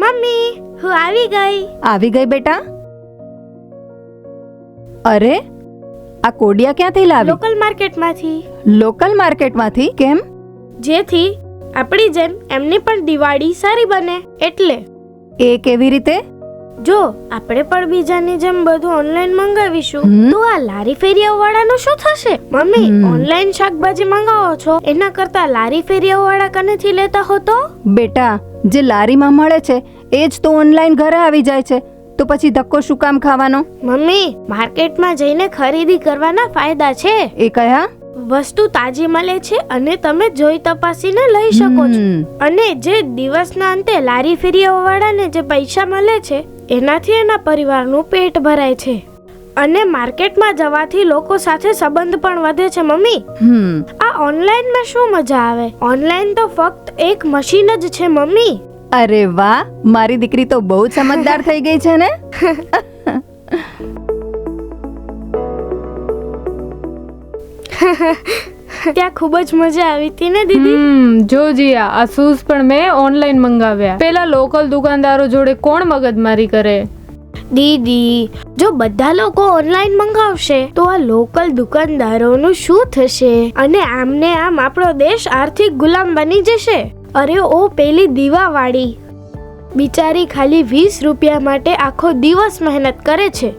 Mummy, હું આવી ગઈ. આવી ગઈ બેટા? અરે આ કોડિયા ક્યાંથી લાવી? લોકલ માર્કેટમાંથી. લોકલ માર્કેટમાંથી? કેમ? જેથી આપણી જેમ એમની પણ દિવાળી સારી બને એટલે. એ કેવી રીતે? જો આપણે પણ બીજાની જેમ બધું ઓનલાઈન મંગાવીશું હમ. તો આ લારી ફેરિયાઓ વાળાનું શું થશે? મમ્મી, હમ. ઓનલાઈન શાકભાજી મંગાવો છો એના કરતા લારી ફેરિયાઓ વાળા કનેથી લેતા હો તો? બેટા, જે લારીમાં મળે છે એ જ તો ઓનલાઈન ઘરે આવી જાય છે, તો પછી ધક્કો શું કામ ખાવાનો? મમ્મી, માર્કેટમાં જઈને ખરીદી કરવાના ફાયદા છે. એ કયા? વસ્તુ તાજી મળે છે અને તમે જોઈ તપાસીને લઈ શકો છો. હમ. અને જે દિવસના અંતે લારી ફેરિયાઓ વાળાને જે પૈસા મળે છે એનાથી એના પરિવારનું પેટ ભરાય છે. અને માર્કેટમાં જવાથી લોકો સાથે સંબંધ પણ વધે છે. મમ્મી, આ ઓનલાઈનમાં શું મજા આવે? ઓનલાઈન તો ફક્ત એક મશીન જ છે મમ્મી. અરે વાહ, મારી દીકરી તો બહુ જ સમજદાર થઈ ગઈ છે ને. ત્યાં ખૂબ જ મજા આવી હતી ને દીદી? જો જીયા, આ શૂઝ પણ મેં ઓનલાઈન મંગાવ્યા. પેલા લોકલ દુકાનદારો જોડે કોણ મગજમારી કરે? દીદી, જો બધા લોકો ઓનલાઈન મંગાવશે તો આ લોકલ દુકાનદારોનું શું થશે? અને આમને આમ આપણો દેશ આર્થિક ગુલામ બની જશે. અરે ઓ પેલી દીવાવાળી બિચારી ખાલી 20 રૂપિયા માટે આખો દિવસ મહેનત કરે છે.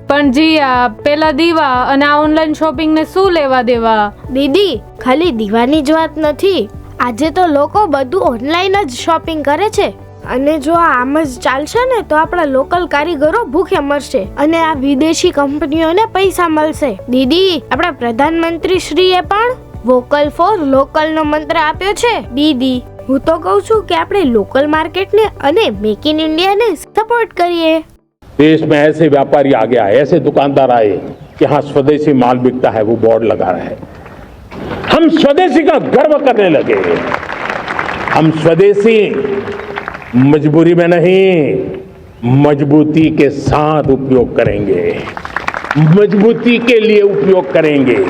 પણ જીયા, પેલા દીવા અને આ ઓનલાઈન શોપિંગ ને શું લેવા દેવા? દીદી, ખાલી દીવાની જ વાત નથી. આજે તો લોકો બધું ઓનલાઈન જ શોપિંગ કરે છે. અને જો આ આમ જ ચાલશે ને તો આપણા લોકલ કારીગરો ભૂખ્યા મરશે અને આ વિદેશી કંપનીઓને પૈસા મળશે. દીદી, આપણા પ્રધાનમંત્રી શ્રીએ પણ વોકલ ફોર લોકલ નો મંત્ર આપ્યો છે. દીદી, હું તો કહું છું કે આપણે લોકલ માર્કેટને અને મેક ઇન ઇન્ડિયાને સપોર્ટ કરીએ. देश में ऐसे व्यापारी आ गया, ऐसे दुकानदार आए कि हाँ स्वदेशी माल बिकता है, वो बोर्ड लगा रहे हैं. हम स्वदेशी का गर्व करने लगे. हम स्वदेशी मजबूरी में नहीं, मजबूती के साथ उपयोग करेंगे, मजबूती के लिए उपयोग करेंगे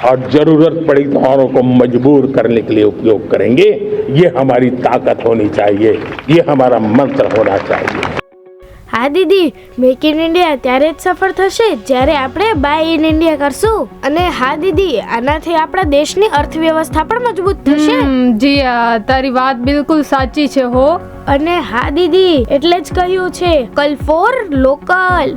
और जरूरत पड़ी तो औरों को मजबूर करने के लिए उपयोग करेंगे. ये हमारी ताकत होनी चाहिए, ये हमारा मंत्र होना चाहिए. હા દીદી, મેક ઇન ઇન્ડિયા ત્યારે જ સફળ થશે જ્યારે આપણે બાય ઇન ઇન્ડિયા કરશું. અને હા દીદી, આનાથી આપણા દેશની અર્થવ્યવસ્થા પણ મજબૂત થશે. જીયા, તારી વાત બિલકુલ સાચી છે હો. અને હા દીદી, એટલે જ કહ્યું છે કલ ફોર લોકલ.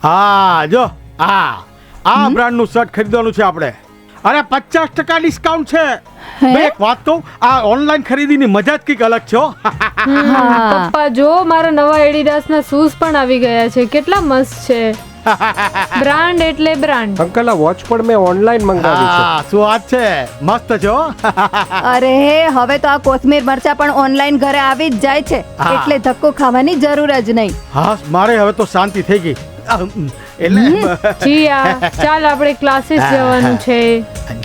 હા જો આ બ્રાન્ડનું શર્ટ ખરીદવાનું છે આપણે. અરે 50% ડિસ્કાઉન્ટ છે. મેં એક વાત કહું, આ ઓનલાઈન ખરીદીની મજા જ કંઈક અલગ છે હો. પપ્પા જો, મારા નવા એડિડાસ ના શૂઝ પણ આવી ગયા છે. કેટલા મસ્ત છે. બ્રાન્ડ એટલે બ્રાન્ડ. અંકલ, આ વોચ પણ મેં ઓનલાઈન મંગાવી છે. શું વાત છે, મસ્ત છે હો. અરે હવે તો આ કોથમીર મરચા પણ ઓનલાઈન ઘરે આવી જ જાય છે, એટલે ધક્કો ખાવાની જરૂર જ નહીં. હા, મારે હવે તો શાંતિ થઈ ગઈ. એટલે જીયા, ચાલ આપણે ક્લાસીસ જવાનું છે.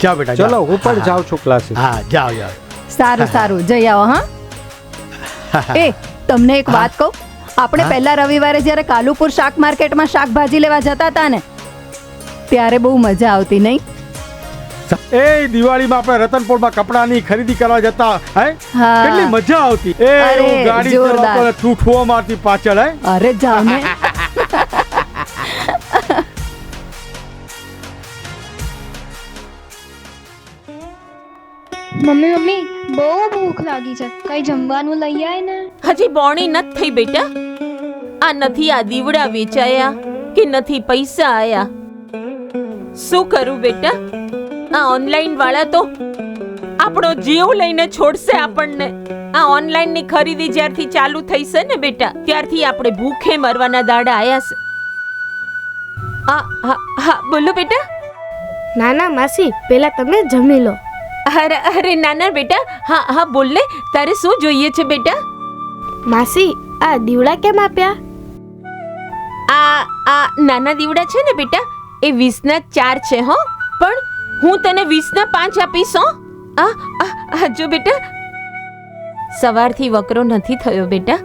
જાઓ બેટા, ચલો હું પણ જાઉં છું ક્લાસીસ. હા, જાઓ. સારું સારું, જઈ આવો. હા એ તમને એક વાત કહું, આપણે પહેલા રવિવારે જ્યારે કાલુપુર શાક માર્કેટમાં શાકભાજી લેવા જતા હતા ને, ત્યારે બહુ મજા આવતી નહીં? એ દિવાળીમાં આપણે રતનપુરમાં કપડાની ખરીદી કરવા જતા, હે હા. કેટલી મજા આવતી. એ અરે, હું ગાડી જોરદાર. ચલાવતો ને ઠૂઠુઓ મારતી પાછળ, હે. અરે જાઓ ને. મમ્મી બહુ ભૂખ લાગી છે, કઈ જમવાનું લઈ આય ને. હજી બોણી નથી થઈ બેટા. આ નથી આ દીવડા વેચાયા કે નથી પૈસા આયા. શું કરું બેટા? આ ઓનલાઈન વાળા તો આપણો જીવ લઈને છોડશે આપણને. આ ઓનલાઈન ની ખરીદી જ્યારથી ચાલુ થઈ છે ને બેટા, ત્યારથી આપણે ભૂખે મરવાના દાડા આયા છે. હા બોલો બેટા. નાના માસી, પેલા તમે જમી લો. અરે નાના બેટા, હા બોલ ને, તારે શું જોઈએ છે બેટા? માસી, આ દીવડા કેમ આપ્યા? આ નાના દીવડા છે ને બેટા, એ 20 ના 4 છે હો. પણ હું તને 20 ના 5 આપીશ હો. જો બેટા, સવારથી વકરો નથી થયો બેટા.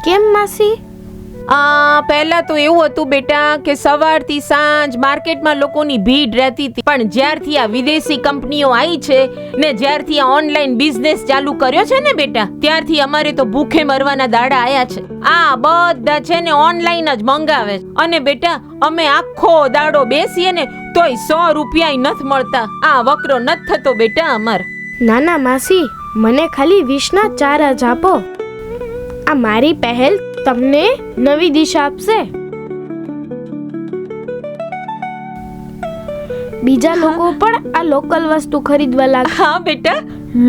કેમ માસી? પહેલા તો એવું હતું બેટા કે સવારથી સાંજ માર્કેટમાં લોકોની ભીડ રહેતી હતી, પણ જ્યારથી આ વિદેશી કંપનીઓ આવી છે ને જ્યારથી આ ઓનલાઈન બિઝનેસ ચાલુ કર્યો છે ને બેટા, ત્યારથી અમારે તો ભૂખે મરવાના દાડા આયા છે. આ બધા છે ને ઓનલાઈન જ મંગાવે છે. અને બેટા અમે આખો દાડો બેસીએ ને તોય 100 રૂપિયા નથી મળતા. આ વકરો નથી થતો બેટા અમાર. નાના માસી, મને ખાલી 20ના 4 જ આપો. આ મારી પહેલ તમને નવી દિશા આપશે. બીજા લોકો પણ આ લોકલ વસ્તુ ખરીદવા લાગે. હા બેટા.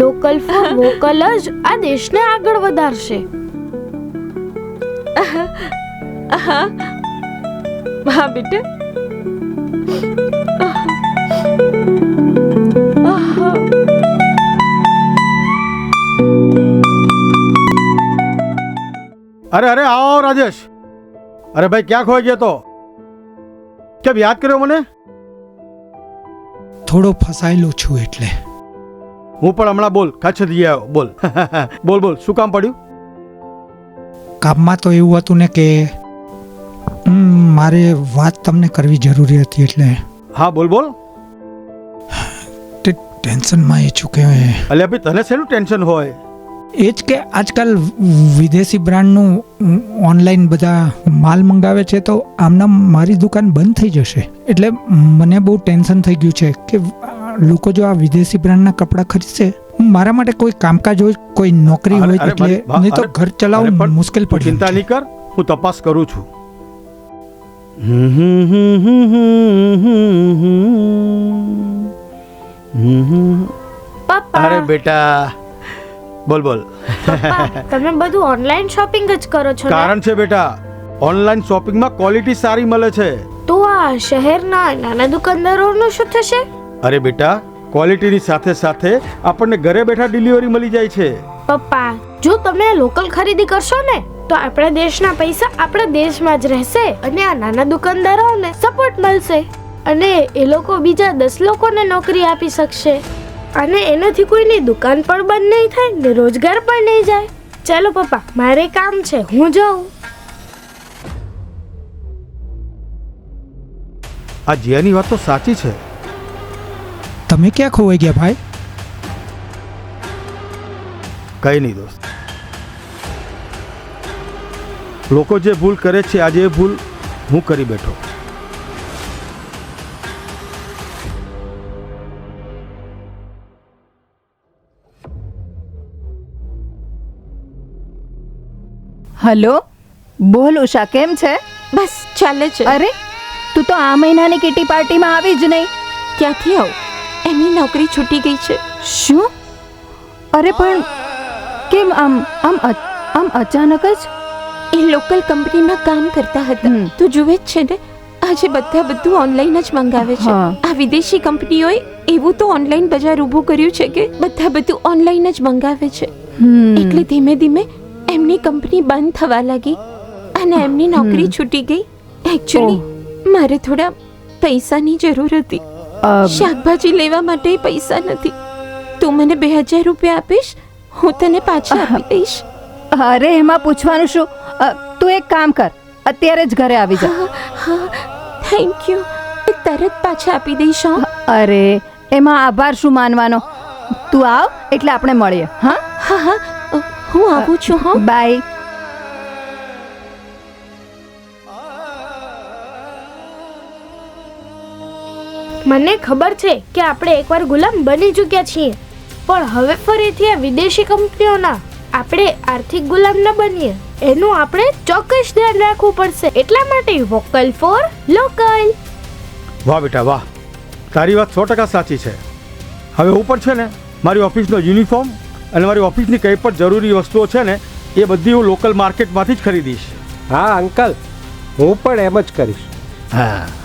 લોકલ ફોર વોકલ જ આ દેશને આગળ વધારશે. હા બેટા. અરે આવો રાજેશ. અરે ભાઈ ક્યાં ખોઈ ગયો તો? કેમ યાદ કર્યો મને? થોડો ફસાયેલો છું એટલે. હું પણ હમણાં બોલ કચ્છ જઈ આવ્યો. બોલ બોલ શું કામ પડ્યું? કામમાં તો એવું હતું ને કે મારે વાત તમને કરવી જરૂરી હતી એટલે. હા બોલ. તે ટેન્શનમાં એ છું કે અલ્યા ભાઈ તને શેનું ટેન્શન હોય? એ જ કે આજકાલ વિદેશી બ્રાન્ડનું ઓનલાઈન બધા માલ મંગાવે છે તો આમના મારી દુકાન બંધ થઈ જશે. એટલે મને બહુ ટેન્શન થઈ ગયું છે કે લોકો જો આ વિદેશી બ્રાન્ડના કપડાં ખરીદશે, મારા માટે કોઈ કામકાજ હોય, કોઈ નોકરી હોય, એટલે નહીં તો ઘર ચલાવવું મુશ્કેલ પડી. ચિંતા નહીં કર, હું તપાસ કરું છું. પપ્પા, અરે બેટા બોલ. પપ્પા, તમે બધું ઓનલાઈન શોપિંગ જ કરો છો ને? કારણ છે બેટા, ઓનલાઈન શોપિંગમાં ક્વોલિટી સારી મળે છે. તો આ શહેરના નાના દુકાનદારોનું શું થશે? અરે બેટા, ક્વોલિટીની સાથે સાથે આપણને ઘરે બેઠા ડિલિવરી મળી જાય છે. પપ્પા, જો તમે લોકલ ખરીદી કરશો ને તો આપણા દેશના પૈસા આપણા દેશમાં જ રહેશે અને આ નાના દુકાનદારોને સપોર્ટ મળશે અને એ લોકો બીજા 10 લોકોને નોકરી આપી શકશે અને એનાથી કોઈની દુકાન પણ બંધ નહીં થાય ને રોજગાર પણ નહીં જાય. ચાલો પપ્પા, મારે કામ છે, હું જાઉં. આ જીયાની વાત તો સાચી છે. તમે ક્યાં ખોવાઈ ગયા ભાઈ? કઈ નહીં દોસ્ત, લોકો જે ભૂલ કરે છે આજે એ ભૂલ હું કરી બેઠો. હલો, બોલ ઉષા, કેમ છે? બસ ચાલે છે. અરે તું તો આ મહિનાની કિટી પાર્ટીમાં આવી જ નહીં. ક્યાંથી આવું? એમની નોકરી છૂટી ગઈ છે. શું? અરે પણ કેમ આમ અચાનક જ? એ લોકલ કંપનીમાં કામ કરતા હતા. તું જુએ જ છે ને, આજે બધું ઓનલાઈન જ મંગાવે છે. આ વિદેશી કંપનીઓએ એવું તો ઓનલાઈન બજાર ઊભું કર્યું છે કે બધું ઓનલાઈન જ મંગાવે છે. એટલે ધીમે ધીમે એમની કંપની બંધ થવા લાગી અને એમની નોકરી છૂટી ગઈ. એકચ્યુઅલી મારે થોડા પૈસાની જરૂર હતી. શાકભાજી લેવા માટે પૈસા નથી. તું મને 2000 રૂપિયા આપીશ, હું તને પાછા આપી દઈશ. અરે એમાં પૂછવાનું શું? તું એક કામ કર, અત્યારે જ ઘરે આવી જા. હા, થેન્ક યુ. તરત પાછા આપી દઈશ. અરે એમાં આભાર શું માનવાનો? તું આવ એટલે આપણે મળીએ. હા હા, હું આવું છું. હા, બાય. મને ખબર છે કે આપણે એકવાર ગુલામ બની ચૂક્યા છીએ, પણ હવે ફરીથી આ વિદેશી કંપનીઓના આપણે આર્થિક ગુલામ ન બનીએ એનું આપણે ચોક્કસ ધ્યાન રાખવું પડશે. એટલા માટે વોકલ ફોર લોકલ. વાહ બેટા વાહ, તારી વાત 100% સાચી છે. હવે હું પણ છે ને મારી ઓફિસનો યુનિફોર્મ અને મારી ઓફિસની કંઈ પણ જરૂરી વસ્તુઓ છે ને એ બધી હું લોકલ માર્કેટમાંથી જ ખરીદીશ. હા અંકલ, હું પણ એમ જ કરીશ.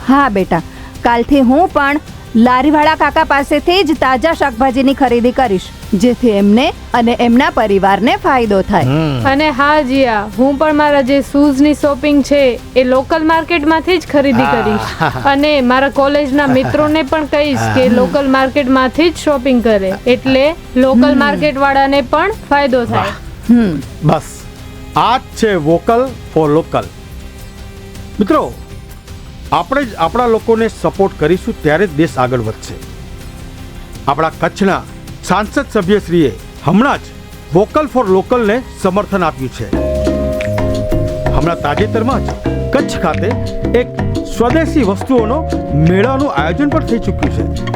હા બેટા, કાલથી હું પણ લારીવાળા કાકા પાસેથી જ તાજા શાકભાજીની ખરીદી કરીશ, જેથી એમને અને એમના પરિવારને ફાયદો થાય. અને હા જીયા, હું પણ મારા જે શૂઝની શોપિંગ છે એ લોકલ માર્કેટમાંથી જ ખરીદી કરીશ અને મારા કોલેજના મિત્રોને પણ કહીશ કે લોકલ માર્કેટમાંથી જ શોપિંગ કરે, એટલે લોકલ માર્કેટ વાળાને પણ ફાયદો થાય. બસ આ જ છે વોકલ ફોર લોકલ. મિત્રો, આપણે જ આપણા લોકોને સપોર્ટ કરીશું ત્યારે જ દેશ આગળ વધશે. આપણા કચ્છના સાંસદ સભ્યશ્રીએ હમણાં જ વોકલ ફોર લોકલને સમર્થન આપ્યું છે. હમણાં તાજેતરમાં જ કચ્છ ખાતે એક સ્વદેશી વસ્તુઓનો મેળાનું આયોજન પણ થઈ ચૂક્યું છે.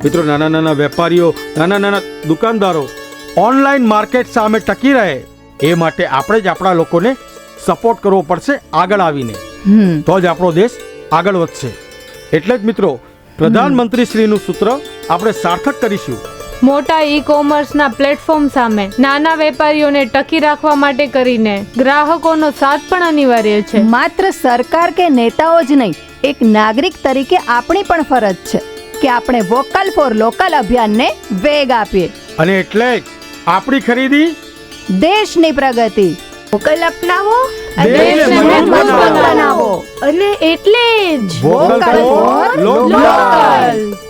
મિત્રો, નાના નાના વેપારીઓ, નાના નાના દુકાનદારો ઓનલાઈન માર્કેટ સામે ટકી રહે એ માટે આપણે જ આપણા લોકોને સપોર્ટ કરવો પડશે આગળ આવીને. તો જ આપણો દેશ આગળ વધશે. એટલે જ મિત્રો, પ્રધાનમંત્રી શ્રીનું સૂત્ર આપણે સાર્થક કરીશું. મોટા ઈ કોમર્સના પ્લેટફોર્મ સામે નાના વેપારીઓને ટકી રાખવા માટે કરીને ગ્રાહકોનો સાથ પણ અનિવાર્ય છે. માત્ર સરકાર કે નેતાઓ જ નહીં, એક નાગરિક તરીકે આપણી પણ ફરજ છે કે આપણે વોકલ ફોર લોકલ અભિયાનને વેગ આપીએ. અને એટલે જ આપણી ખરીદી દેશની પ્રગતિ. વોકલ અપનાવો દેશને મજબૂત બનાવો. અને એટલે જ વોકલ ફોર લોકલ.